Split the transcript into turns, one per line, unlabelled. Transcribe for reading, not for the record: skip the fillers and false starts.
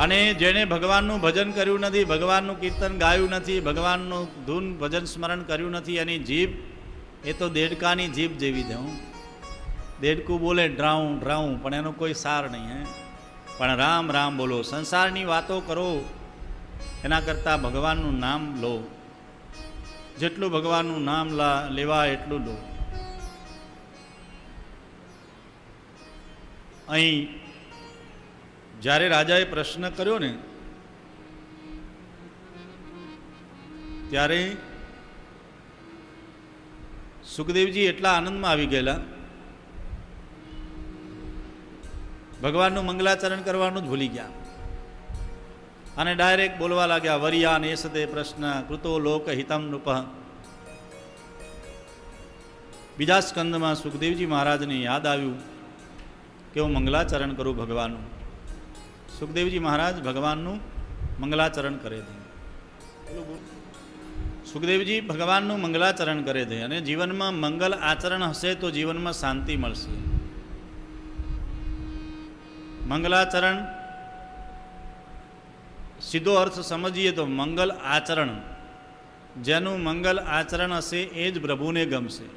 અને જેણે ભગવાનનું ભજન કર્યું નથી, ભગવાનનું કીર્તન ગાયું નથી, ભગવાનનું ધૂન ભજન સ્મરણ કર્યું નથી, એની જીભ એ તો દેડકાની જીભ જેવી છે. હું દેડકું બોલે ડ્રાઉં ડ્રાઉં, પણ એનો કોઈ સાર નહીં. હે પણ રામ રામ બોલો. સંસારની વાતો કરો એના કરતાં ભગવાનનું નામ લો. જેટલું ભગવાનનું નામ લેવા એટલું લો. અહીં જ્યારે રાજાએ પ્રશ્ન કર્યો ને ત્યારે સુખદેવજી એટલા આનંદમાં આવી ગયેલા, ભગવાનનું મંગલાચરણ કરવાનું જ ભૂલી ગયા અને ડાયરેક્ટ બોલવા લાગ્યા, વરિયા નેસતે પ્રશ્ન કૃતો લોક હિતમ નૃપ. બીજા સ્કંદમાં સુખદેવજી મહારાજને યાદ આવ્યું કે હું મંગલાચરણ કરું ભગવાનનું. સુખદેવજી મહારાજ ભગવાનનું મંગલાચરણ કરે છે. સુખદેવજી ભગવાનનું મંગલાચરણ કરે છે અને જીવનમાં મંગલ આચરણ હશે તો જીવનમાં શાંતિ મળશે. મંગલાચરણ સીધો અર્થ સમજીએ તો મંગલ આચરણ, જેનું મંગલ આચરણ હશે એ જ પ્રભુને ગમશે.